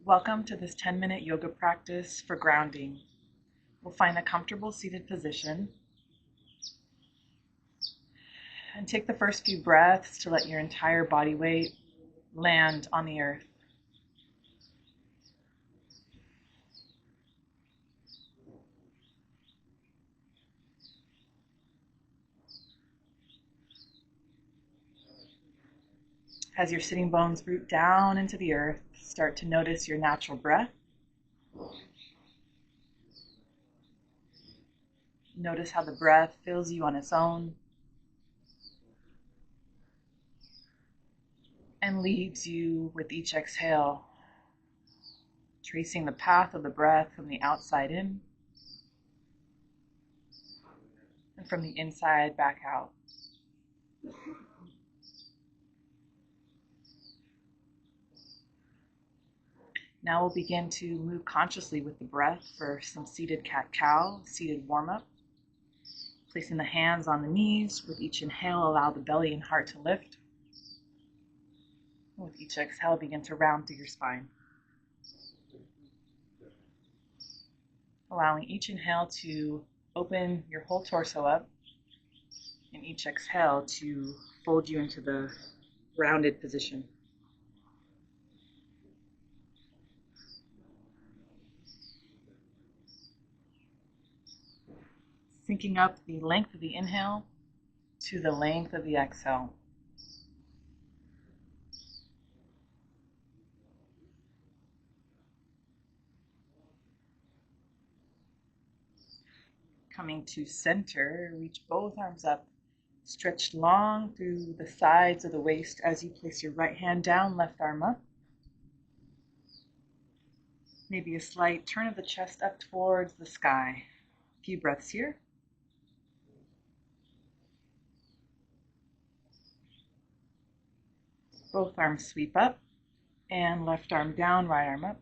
Welcome to this 10-minute yoga practice for grounding. We'll find a comfortable seated position and take the first few breaths to let your entire body weight land on the earth. As your sitting bones root down into the earth, start to notice your natural breath. Notice how the breath fills you on its own and leaves you with each exhale, tracing the path of the breath from the outside in and from the inside back out. Now we'll begin to move consciously with the breath for some seated cat-cow, seated warm-up. Placing the hands on the knees. With each inhale, allow the belly and heart to lift. With each exhale, begin to round through your spine. Allowing each inhale to open your whole torso up, and each exhale to fold you into the rounded position. Syncing up the length of the inhale to the length of the exhale. Coming to center, reach both arms up, stretch long through the sides of the waist as you place your right hand down, left arm up. Maybe a slight turn of the chest up towards the sky. A few breaths here. Both arms sweep up, and left arm down, right arm up.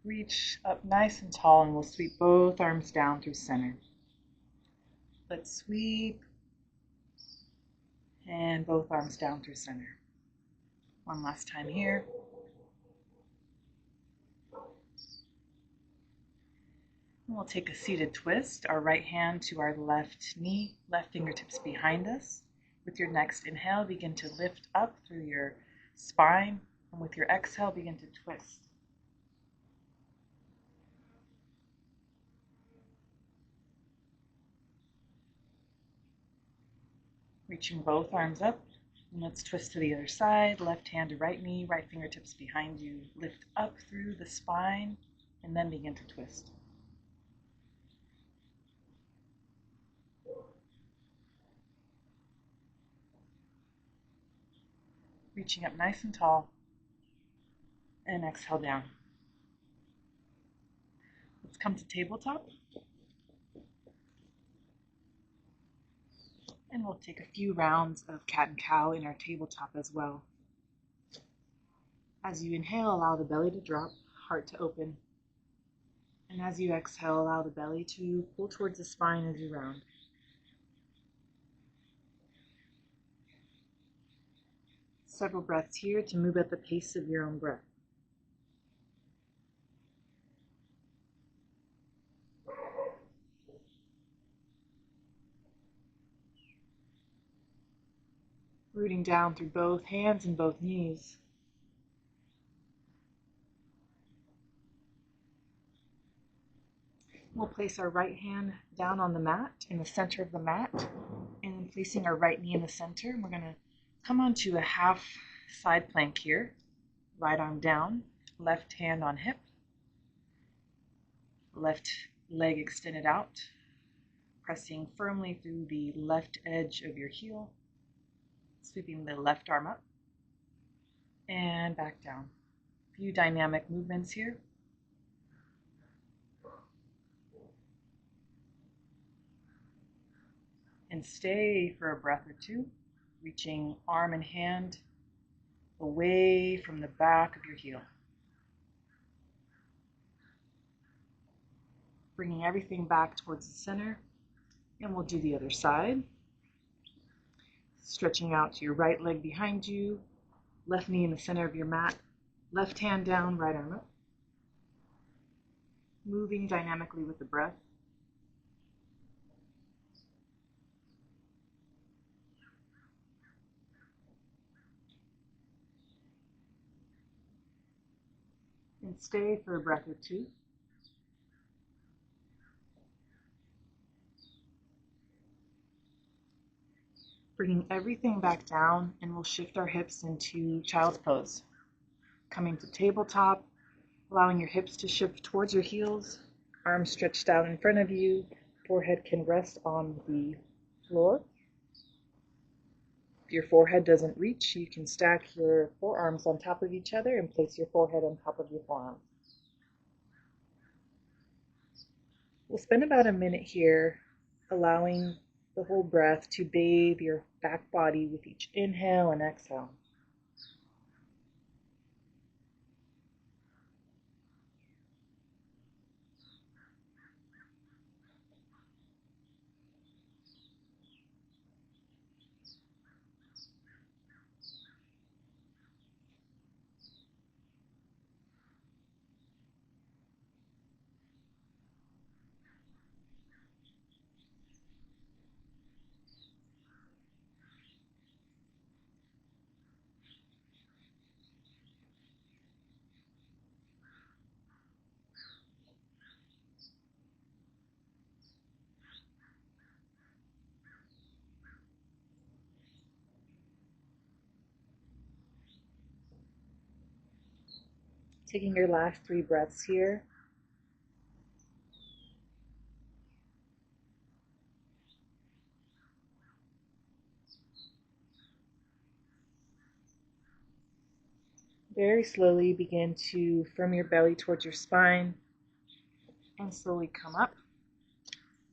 Reach up nice and tall, and we'll sweep both arms down through center. Let's sweep, and both arms down through center. One last time here. And we'll take a seated twist, our right hand to our left knee, left fingertips behind us. With your next inhale, begin to lift up through your spine, and with your exhale, begin to twist. Reaching both arms up, and let's twist to the other side. Left hand to right knee, right fingertips behind you. Lift up through the spine, and then begin to twist. Reaching up nice and tall, and exhale down. Let's come to tabletop. And we'll take a few rounds of cat and cow in our tabletop as well. As you inhale, allow the belly to drop, heart to open. And as you exhale, allow the belly to pull towards the spine as you round. Several breaths here to move at the pace of your own breath. Rooting down through both hands and both knees. We'll place our right hand down on the mat, in the center of the mat, and then placing our right knee in the center. And we're going to come onto a half side plank here. Right arm down, left hand on hip, left leg extended out, pressing firmly through the left edge of your heel, sweeping the left arm up, and back down. A few dynamic movements here. And stay for a breath or two, reaching arm and hand away from the back of your heel. Bringing everything back towards the center, and we'll do the other side. Stretching out to your right leg behind you, left knee in the center of your mat, left hand down, right arm up. Moving dynamically with the breath. And stay for a breath or two. Bringing everything back down, and we'll shift our hips into child's pose. Coming to tabletop, allowing your hips to shift towards your heels, arms stretched out in front of you, forehead can rest on the floor. If your forehead doesn't reach, you can stack your forearms on top of each other and place your forehead on top of your forearms. We'll spend about a minute here allowing the whole breath to bathe your back body with each inhale and exhale. Taking your last 3 breaths here. Very slowly begin to firm your belly towards your spine and slowly come up.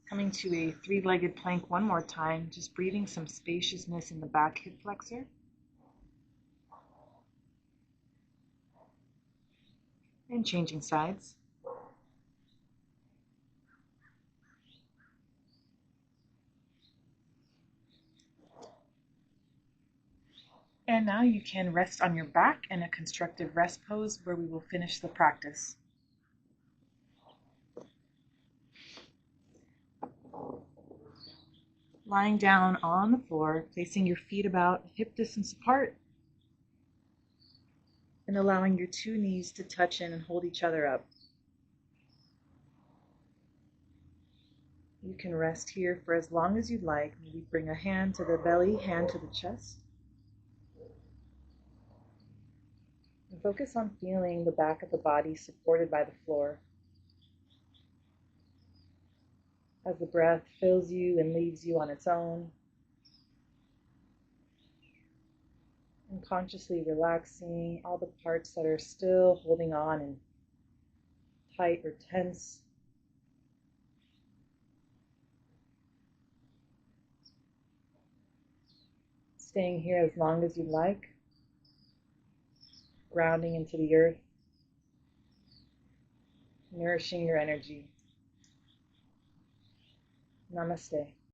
Coming to a 3-legged plank one more time, just breathing some spaciousness in the back hip flexor. And changing sides. And now you can rest on your back in a constructive rest pose where we will finish the practice. Lying down on the floor, placing your feet about hip distance apart, and allowing your 2 knees to touch in and hold each other up. You can rest here for as long as you'd like. Maybe bring a hand to the belly, hand to the chest. And focus on feeling the back of the body supported by the floor. As the breath fills you and leaves you on its own. And consciously relaxing all the parts that are still holding on and tight or tense. Staying here as long as you'd like. Grounding into the earth. Nourishing your energy. Namaste.